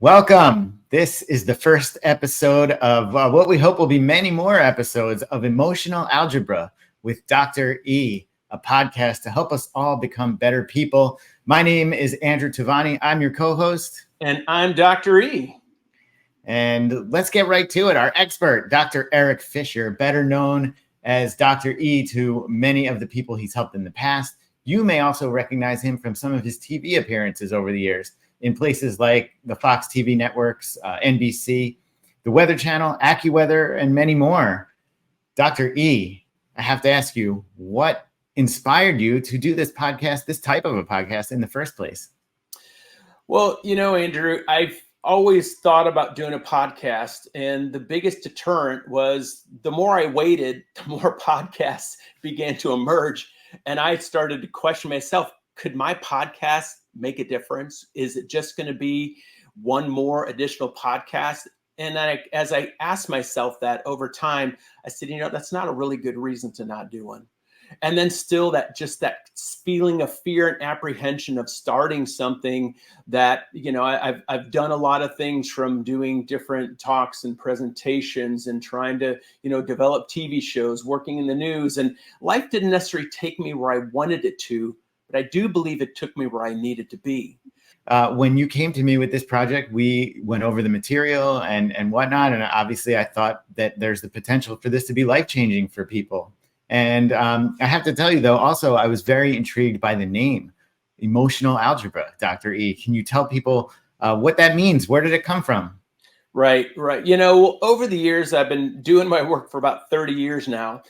Welcome. This is the first episode of what we hope will be many more episodes of Emotional Algebra with Dr. E, a podcast to help us all become better people. My name is Andrew Tavani. I'm your co-host. And I'm Dr. E. And let's get right to it. Our expert, Dr. Eric Fisher, better known as Dr. E to many of the people he's helped in the past. You may also recognize him from some of his TV appearances over the years in places like the Fox TV networks, NBC, the Weather Channel, AccuWeather, and many more. Dr. E, I have to ask you, what inspired you to do this podcast, this type of a podcast in the first place? Well, Andrew, I've always thought about doing a podcast, and the biggest deterrent was the more I waited, the more podcasts began to emerge. And I started to question myself, could my podcast make a difference? Is it just going to be one more additional podcast? And as I asked myself that over time, I said, that's not a really good reason to not do one. And then still that feeling of fear and apprehension of starting something that, I've done a lot of things, from doing different talks and presentations and trying to, develop TV shows, working in the news, and life didn't necessarily take me where I wanted it to, but I do believe it took me where I needed to be. When you came to me with this project, we went over the material and whatnot. And obviously I thought that there's the potential for this to be life-changing for people. And I have to tell you, though, also, I was very intrigued by the name, Emotional Algebra, Dr. E. Can you tell people what that means? Where did it come from? Right. Over the years, I've been doing my work for about 30 years now.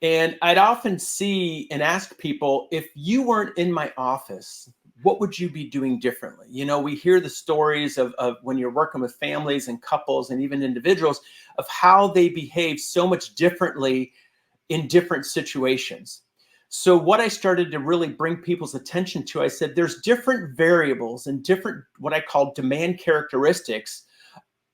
And I'd often see and ask people, if you weren't in my office, what would you be doing differently? We hear the stories of when you're working with families and couples and even individuals of how they behave so much differently in different situations. So what I started to really bring people's attention to, I said, there's different variables and different, what I call demand characteristics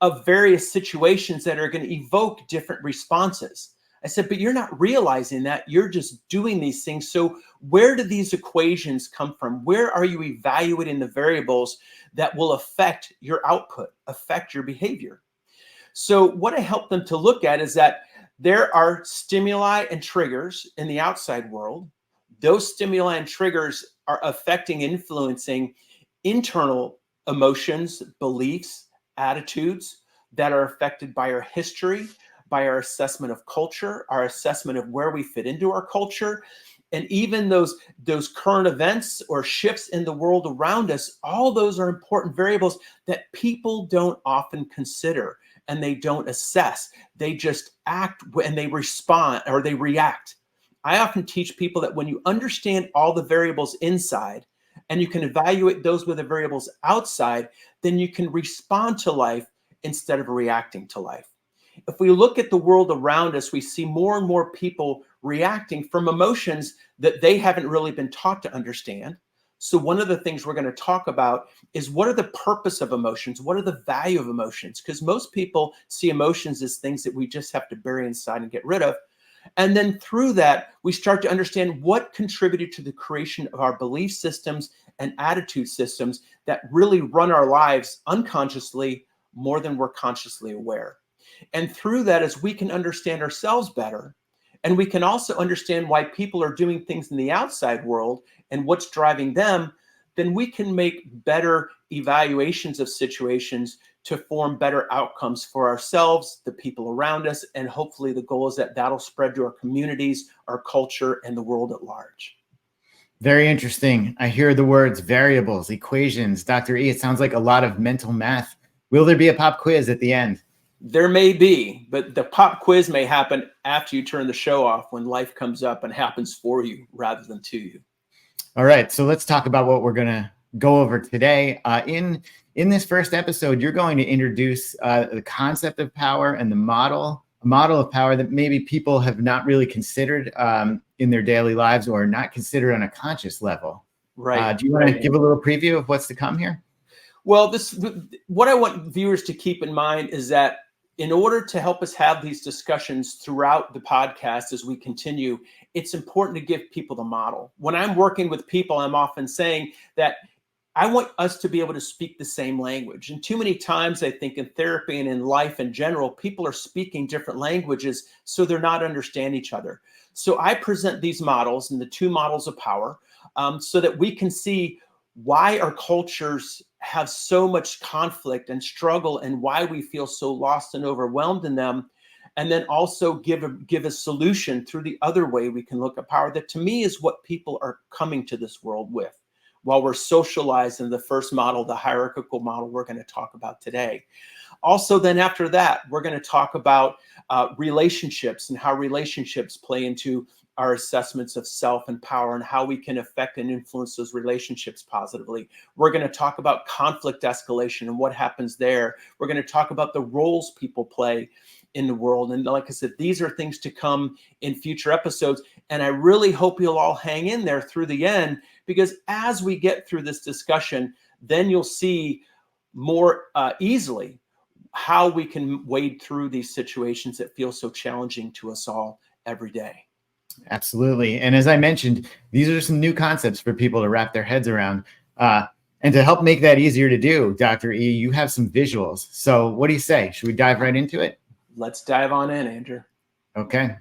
of various situations that are going to evoke different responses. I said, but you're not realizing that, you're just doing these things. So where do these equations come from? Where are you evaluating the variables that will affect your output, affect your behavior? So what I help them to look at is that there are stimuli and triggers in the outside world. Those stimuli and triggers are affecting, influencing internal emotions, beliefs, attitudes that are affected by our history, by our assessment of culture, our assessment of where we fit into our culture, and even those current events or shifts in the world around us. All those are important variables that people don't often consider and they don't assess. They just act and they respond, or they react. I often teach people that when you understand all the variables inside and you can evaluate those with the variables outside, then you can respond to life instead of reacting to life. If we look at the world around us, we see more and more people reacting from emotions that they haven't really been taught to understand. So one of the things we're going to talk about is, what are the purpose of emotions? What are the value of emotions? Because most people see emotions as things that we just have to bury inside and get rid of. And then through that, we start to understand what contributed to the creation of our belief systems and attitude systems that really run our lives unconsciously more than we're consciously aware. And through that, as we can understand ourselves better, and we can also understand why people are doing things in the outside world and what's driving them, then we can make better evaluations of situations to form better outcomes for ourselves, the people around us, and hopefully the goal is that that'll spread to our communities, our culture, and the world at large. Very interesting. I hear the words variables, equations. Dr. E, it sounds like a lot of mental math. Will there be a pop quiz at the end? There may be, but the pop quiz may happen after you turn the show off, when life comes up and happens for you rather than to you. All right, so let's talk about what we're going to go over today. In this first episode, you're going to introduce the concept of power and a model of power that maybe people have not really considered in their daily lives, or not considered on a conscious level. Right. Do you want to give a little preview of what's to come here? Well, what I want viewers to keep in mind is that in order to help us have these discussions throughout the podcast as we continue, it's important to give people the model. When I'm working with people, I'm often saying that I want us to be able to speak the same language. And too many times, I think in therapy and in life in general, people are speaking different languages, so they're not understanding each other. So I present these models and the two models of power so that we can see why our cultures have so much conflict and struggle and why we feel so lost and overwhelmed in them. And then also give a solution through the other way we can look at power that to me is what people are coming to this world with. While we're socialized in the first model, the hierarchical model we're going to talk about today. Also, then after that, we're going to talk about relationships and how relationships play into our assessments of self and power and how we can affect and influence those relationships positively. We're going to talk about conflict escalation and what happens there. We're going to talk about the roles people play in the world. And like I said, these are things to come in future episodes. And I really hope you'll all hang in there through the end, because as we get through this discussion, then you'll see more easily how we can wade through these situations that feel so challenging to us all every day. Absolutely. And as I mentioned, these are some new concepts for people to wrap their heads around. And to help make that easier to do, Dr. E, you have some visuals. So what do you say? Should we dive right into it? Let's dive on in, Andrew. Okay.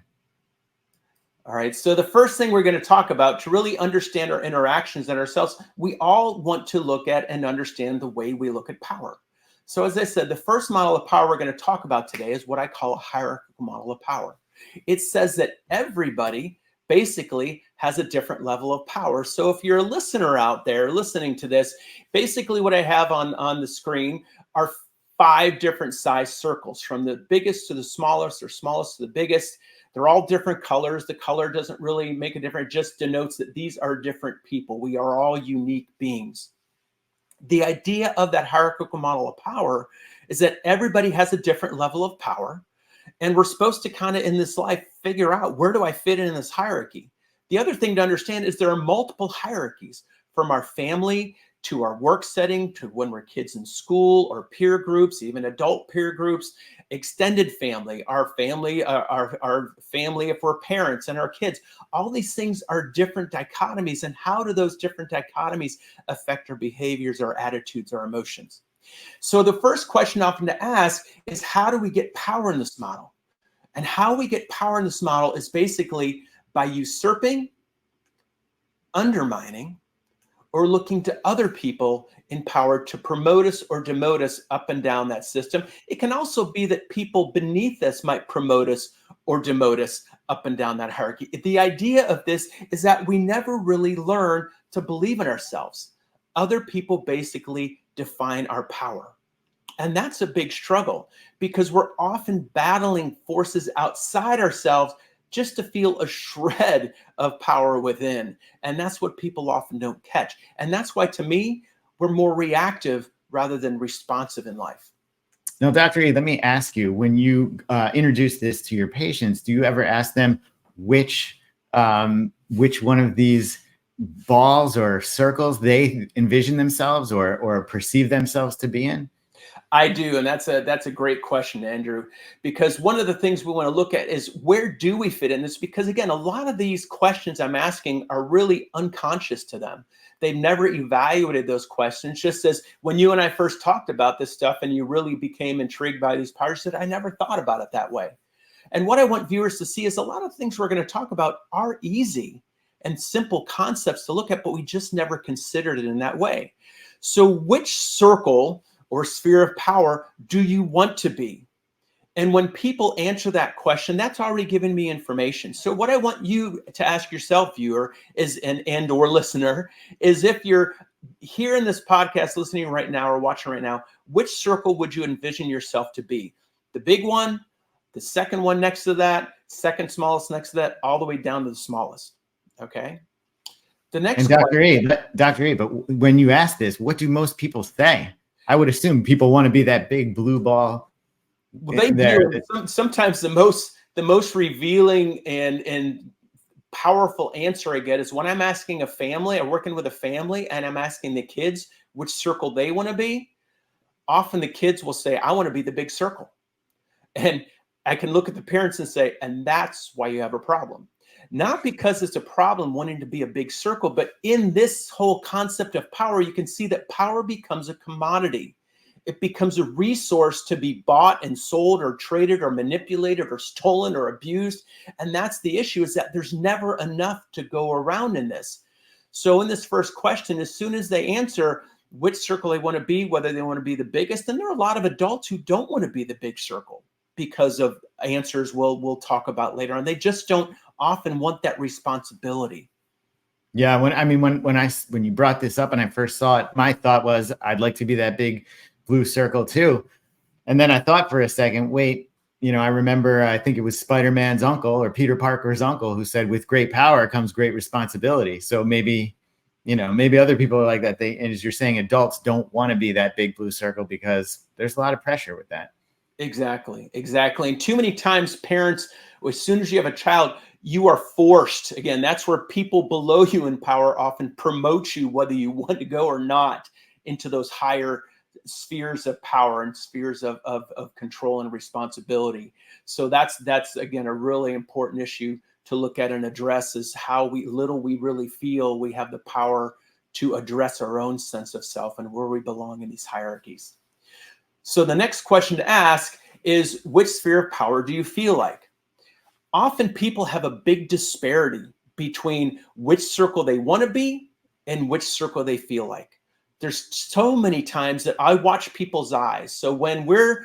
All right. So the first thing we're going to talk about to really understand our interactions and ourselves, we all want to look at and understand the way we look at power. So as I said, the first model of power we're going to talk about today is what I call a hierarchical model of power. It says that everybody basically has a different level of power. So if you're a listener out there listening to this, basically what I have on the screen are 5 different size circles, from the biggest to the smallest, or smallest to the biggest. They're all different colors. The color doesn't really make a difference. It just denotes that these are different people. We are all unique beings. The idea of that hierarchical model of power is that everybody has a different level of power. And we're supposed to kind of in this life figure out, where do I fit in this hierarchy? The other thing to understand is there are multiple hierarchies, from our family to our work setting, to when we're kids in school, or peer groups, even adult peer groups, extended family, our family if we're parents, and our kids. All these things are different dichotomies. And how do those different dichotomies affect our behaviors, our attitudes, our emotions? So the first question often to ask is, how do we get power in this model? And how we get power in this model is basically by usurping, undermining, or looking to other people in power to promote us or demote us up and down that system. It can also be that people beneath us might promote us or demote us up and down that hierarchy. The idea of this is that we never really learn to believe in ourselves. Other people basically define our power. And that's a big struggle, because we're often battling forces outside ourselves just to feel a shred of power within. And that's what people often don't catch. And that's why, to me, we're more reactive rather than responsive in life. Now, Dr. E, let me ask you, when you introduce this to your patients, do you ever ask them which one of these balls or circles they envision themselves or perceive themselves to be in? I do, and that's a great question, Andrew, because one of the things we want to look at is, where do we fit in this? Because again, a lot of these questions I'm asking are really unconscious to them. They've never evaluated those questions. Just as when you and I first talked about this stuff and you really became intrigued by these powers, you said, I never thought about it that way. And what I want viewers to see is a lot of things we're going to talk about are easy and simple concepts to look at, but we just never considered it in that way. So which circle or sphere of power do you want to be? And when people answer that question, that's already given me information. So what I want you to ask yourself, viewer, is and or listener, is, if you're here in this podcast listening right now or watching right now, which circle would you envision yourself to be? The big one, the second one next to that, second smallest next to that, all the way down to the smallest. Okay. The next And Dr. E, but when you ask this, what do most people say? I would assume people want to be that big blue ball. Well, they do. Sometimes the most revealing and powerful answer I get is when I'm asking a family, I'm working with a family, and I'm asking the kids which circle they want to be. Often the kids will say, I want to be the big circle. And I can look at the parents and say, and that's why you have a problem. not because it's a problem wanting to be a big circle, but in this whole concept of power, you can see that power becomes a commodity. It becomes a resource to be bought and sold or traded or manipulated or stolen or abused. And that's the issue, is that there's never enough to go around in this. So in this first question, as soon as they answer which circle they want to be, whether they want to be the biggest, and there are a lot of adults who don't want to be the big circle because of answers we'll talk about later on. They just don't often want that responsibility. Yeah, when you brought this up and I first saw it, my thought was I'd like to be that big blue circle too. And then I thought for a second, wait, I remember, I think it was Spider-Man's uncle or Peter Parker's uncle who said, with great power comes great responsibility. So maybe other people are like that. And as you're saying, adults don't want to be that big blue circle because there's a lot of pressure with that. Exactly. And too many times parents, as soon as you have a child, you are forced. Again, that's where people below you in power often promote you, whether you want to go or not, into those higher spheres of power and spheres of control and responsibility. So that's again a really important issue to look at and address, is how little we really feel we have the power to address our own sense of self and where we belong in these hierarchies. So the next question to ask is, which sphere of power do you feel like? Often people have a big disparity between which circle they want to be and which circle they feel like. There's so many times that I watch people's eyes. So when we're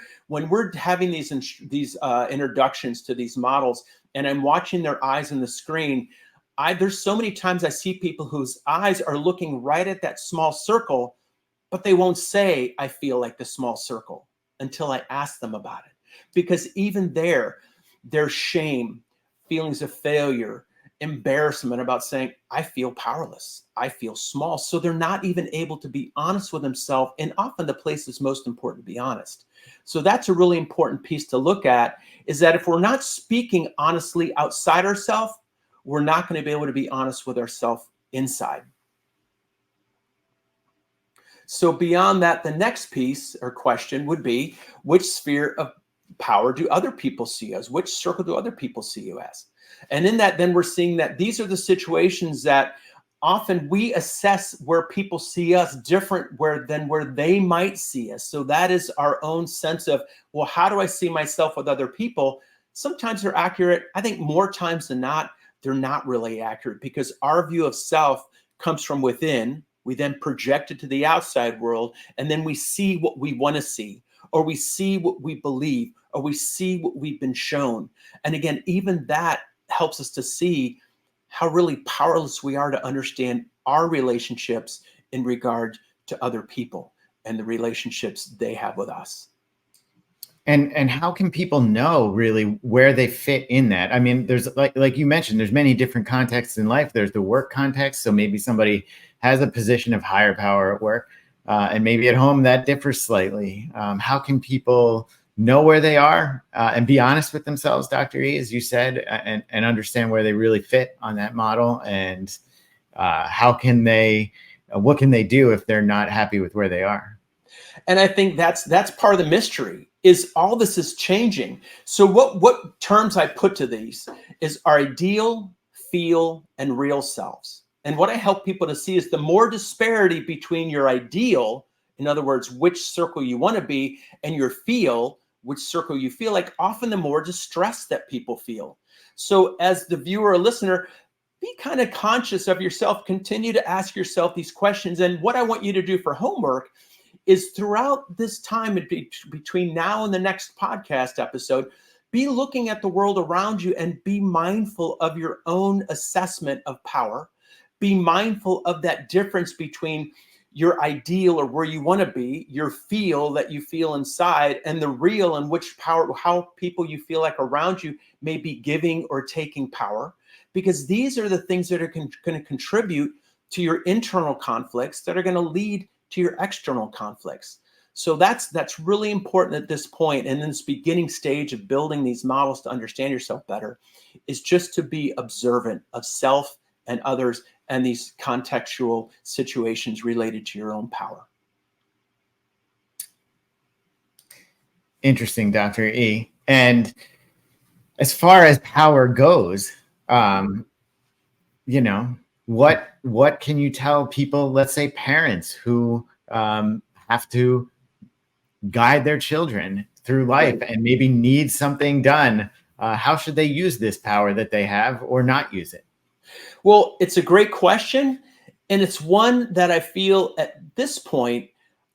having these introductions to these models, and I'm watching their eyes on the screen, there's so many times I see people whose eyes are looking right at that small circle, but they won't say, I feel like the small circle, until I ask them about it. Because even there's shame, feelings of failure, embarrassment about saying, I feel powerless, I feel small. So they're not even able to be honest with themselves. And often the place is most important to be honest. So that's a really important piece to look at, is that if we're not speaking honestly outside ourselves, we're not going to be able to be honest with ourselves inside. So beyond that, the next piece or question would be, which sphere of power do other people see us? Which circle do other people see you as? And in that, then we're seeing that these are the situations that often we assess where people see us different than where they might see us. So that is our own sense of, well, how do I see myself with other people? Sometimes they're accurate. I think more times than not, they're not really accurate, because our view of self comes from within. We then project it to the outside world, and then we see what we want to see, or we see what we believe, or we see what we've been shown. And again, even that helps us to see how really powerless we are to understand our relationships in regard to other people and the relationships they have with us. And how can people know really where they fit in that? I mean, there's like you mentioned, there's many different contexts in life. There's the work context. So maybe somebody has a position of higher power at work, and maybe at home that differs slightly. How can people know where they are and be honest with themselves, Dr. E, as you said, and understand where they really fit on that model? And what can they do if they're not happy with where they are? And I think that's part of the mystery, is all this is changing. So what terms I put to these is our ideal, feel, and real selves. And what I help people to see is the more disparity between your ideal, in other words, which circle you want to be, and your feel, which circle you feel like, often the more distress that people feel. So as the viewer or listener, be kind of conscious of yourself. Continue to ask yourself these questions. And what I want you to do for homework is, throughout this time between now and the next podcast episode, be looking at the world around you and be mindful of your own assessment of power. Be mindful of that difference between your ideal, or where you want to be, your feel that you feel inside, and the real, in which power, how people you feel like around you may be giving or taking power. Because these are the things that are going to contribute to your internal conflicts, that are going to lead to your external conflicts. So that's really important at this point. And in this beginning stage of building these models to understand yourself better, is just to be observant of self and others and these contextual situations related to your own power. Interesting, Dr. E. And as far as power goes, you know, what can you tell people, let's say parents who have to guide their children through life Right. and maybe need something done? How should they use this power that they have or not use it? Well, it's a great question. And it's one that I feel at this point,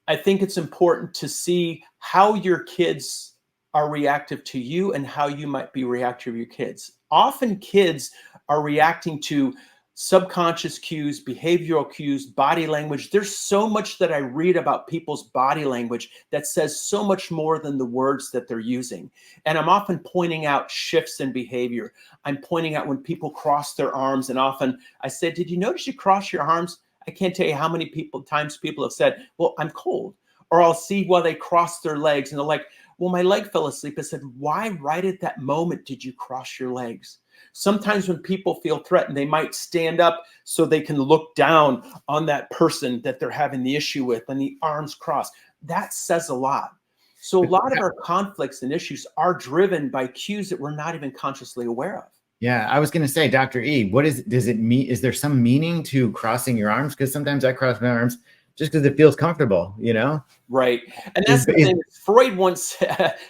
I think it's important to see how your kids are reactive to you and how you might be reactive to your kids. Often kids are reacting to subconscious cues, behavioral cues, body language. There's so much that I read about people's body language that says so much more than the words that they're using. And I'm often pointing out shifts in behavior. I'm pointing out when people cross their arms, and often I say, "Did you notice you cross your arms?" I can't tell you how many times people have said, "Well, I'm cold." Or I'll see while they cross their legs and they're like, "Well, my leg fell asleep." I said, "Why right at that moment did you cross your legs?" Sometimes when people feel threatened, they might stand up so they can look down on that person that they're having the issue with, and the arms crossed. That says a lot. So a But lot of our conflicts and issues are driven by cues that we're not even consciously aware of. yeah, I was going to say, Dr. E, does it mean, is there some meaning to crossing your arms? Because sometimes I cross my arms just because it feels comfortable, you know? Right. And Is, that's the is thing. Freud once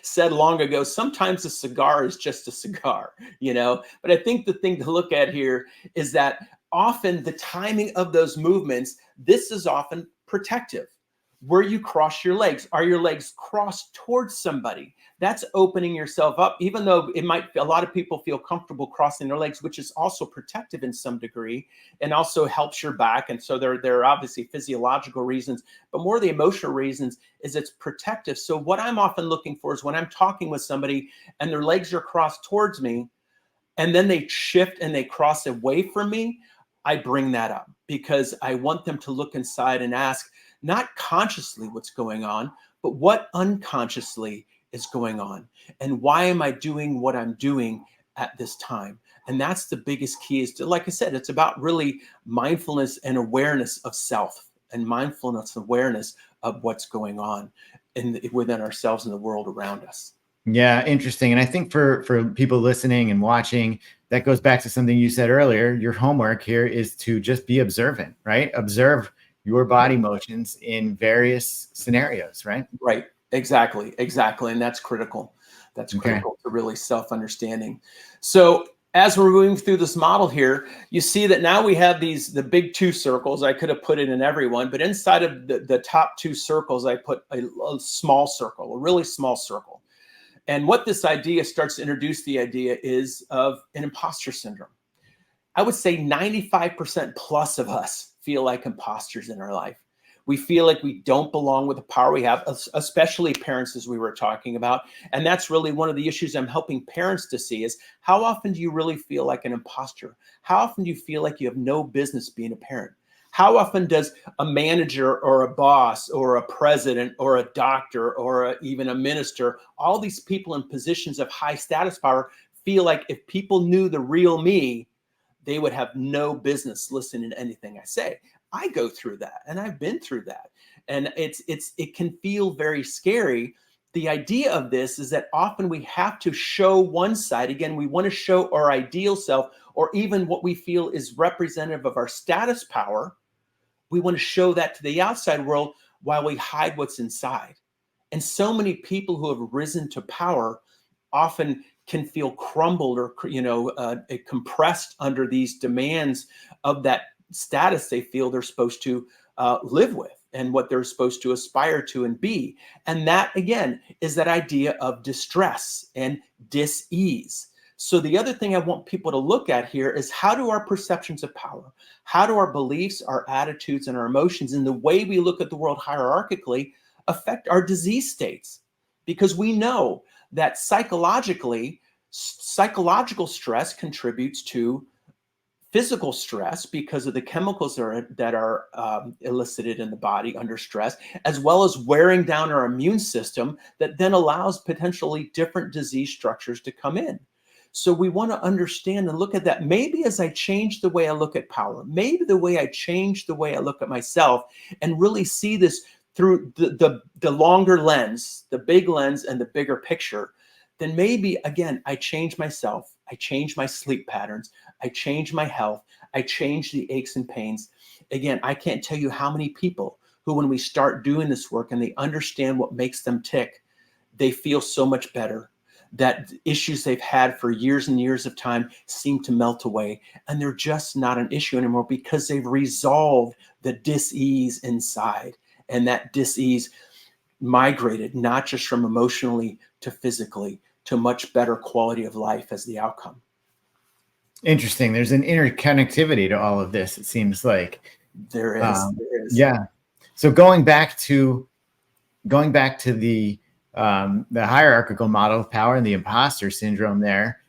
said long ago, sometimes a cigar is just a cigar, you know? But I think the thing to look at here is that often the timing of those movements, this is often protective. Where you cross your legs, are your legs crossed towards somebody? That's opening yourself up, even though it might, a lot of people feel comfortable crossing their legs, which is also protective in some degree and also helps your back. And so there are obviously physiological reasons, but more the emotional reasons is it's protective. So what I'm often looking for is when I'm talking with somebody and their legs are crossed towards me and then they shift and they cross away from me, I bring that up because I want them to look inside and ask, not consciously what's going on, but what unconsciously is going on. And why am I doing what I'm doing at this time? And that's the biggest key is to, like I said, it's about really mindfulness and awareness of self and mindfulness awareness of what's going on within ourselves and the world around us. Yeah, interesting. And I think for people listening and watching, that goes back to something you said earlier. Your homework here is to just be observant, right? Observe your body motions in various scenarios, right? Right. Exactly. Exactly. And that's critical. That's Okay. critical to really self-understanding. So as we're moving through this model here, you see that now we have the big two circles. I could have put it in every one, but inside of the top two circles, I put a small circle, a really small circle. And what this idea starts to introduce the idea is of an imposter syndrome. I would say 95% plus of us feel like imposters in our life. We feel like we don't belong with the power we have, especially parents, as we were talking about. And that's really one of the issues I'm helping parents to see is how often do you really feel like an imposter? How often do you feel like you have no business being a parent? How often does a manager or a boss or a president or a doctor or even a minister, all these people in positions of high status power feel like if people knew the real me, they would have no business listening to anything I say. I go through that and I've been through that. And it can feel very scary. The idea of this is that often we have to show one side. Again, we want to show our ideal self or even what we feel is representative of our status power. We want to show that to the outside world while we hide what's inside. And so many people who have risen to power often can feel crumbled or compressed under these demands of that status they feel they're supposed to live with and what they're supposed to aspire to and be. And that again is that idea of distress and dis-ease. So the other thing I want people to look at here is how do our perceptions of power, how do our beliefs, our attitudes, and our emotions and the way we look at the world hierarchically affect our disease states? Because we know that psychological stress contributes to physical stress because of the chemicals that are elicited in the body under stress, as well as wearing down our immune system that then allows potentially different disease structures to come in. So we want to understand and look at that. Maybe as I change the way I look at power, maybe the way I change the way I look at myself and really see this through the longer lens, the big lens and the bigger picture, then maybe, again, I change myself. I change my sleep patterns. I change my health. I change the aches and pains. Again, I can't tell you how many people who, when we start doing this work and they understand what makes them tick, they feel so much better. That issues they've had for years and years of time seem to melt away, and they're just not an issue anymore because they've resolved the dis-ease inside, and that dis-ease migrated not just from emotionally to physically to much better quality of life as the outcome. Interesting. There's an interconnectivity to all of this, it seems like. There is. Yeah. So going back to the hierarchical model of power and the imposter syndrome there,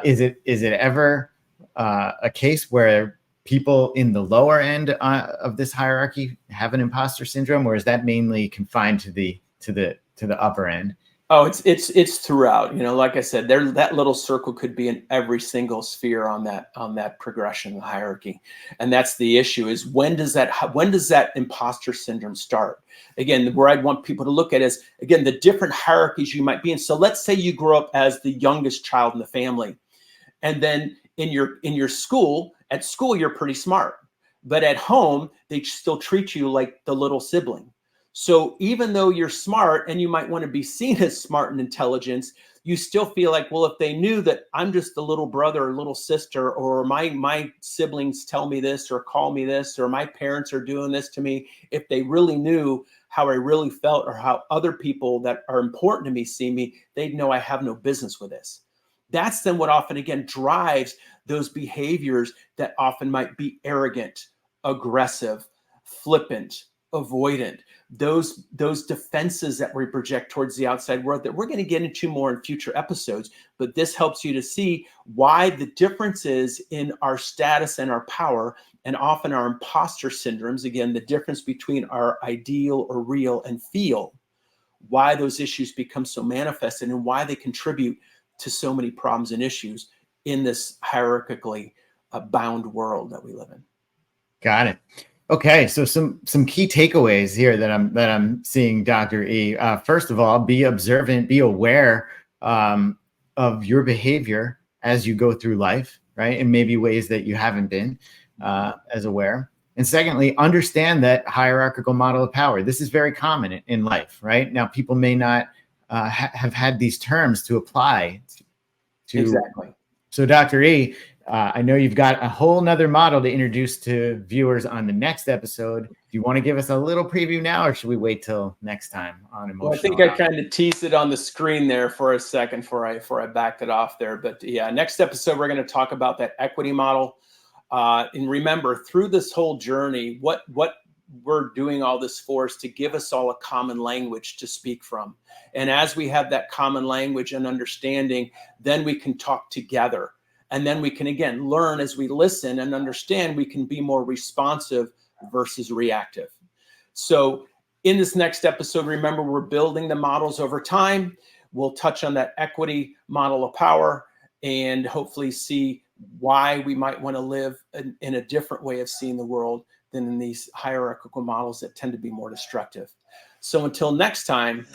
is it ever a case where people in the lower end of this hierarchy have an imposter syndrome, or is that mainly confined to the upper end? Oh, it's throughout. Like I said, that little circle could be in every single sphere on that progression, the hierarchy, and that's the issue: is when does that imposter syndrome start? Again, where I'd want people to look at is, again, the different hierarchies you might be in. So let's say you grow up as the youngest child in the family, and then in your school, at school you're pretty smart, but at home they still treat you like the little sibling. So even though you're smart and you might want to be seen as smart and intelligent, you still feel like, well, if they knew that I'm just the little brother or little sister, or my siblings tell me this or call me this, or my parents are doing this to me, if they really knew how I really felt or how other people that are important to me see me, they'd know I have no business with this. That's then what often, again, drives those behaviors that often might be arrogant, aggressive, flippant, avoidant, those defenses that we project towards the outside world that we're going to get into more in future episodes. But this helps you to see why the differences in our status and our power, and often our imposter syndromes, again, the difference between our ideal or real and feel, why those issues become so manifested and why they contribute to so many problems and issues in this hierarchically bound world that we live in. Got it. Okay, so some key takeaways here that I'm seeing, Dr. E. First of all, be observant, be aware of your behavior as you go through life, right? And maybe ways that you haven't been as aware. And secondly, understand that hierarchical model of power. This is very common in life, right? Now, people may not have had these terms to apply to. Exactly. So, Dr. E, I know you've got a whole nother model to introduce to viewers on the next episode. Do you want to give us a little preview now, or should we wait till next time on emotional? Well, I think I kind of teased it on the screen there for a second before I backed it off there. But yeah, next episode, we're going to talk about that equity model. And remember, through this whole journey, what we're doing all this for is to give us all a common language to speak from. And as we have that common language and understanding, then we can talk together. And then we can, again, learn as we listen and understand, we can be more responsive versus reactive. So in this next episode, remember, we're building the models over time. We'll touch on that equity model of power and hopefully see why we might want to live in a different way of seeing the world than in these hierarchical models that tend to be more destructive. So until next time.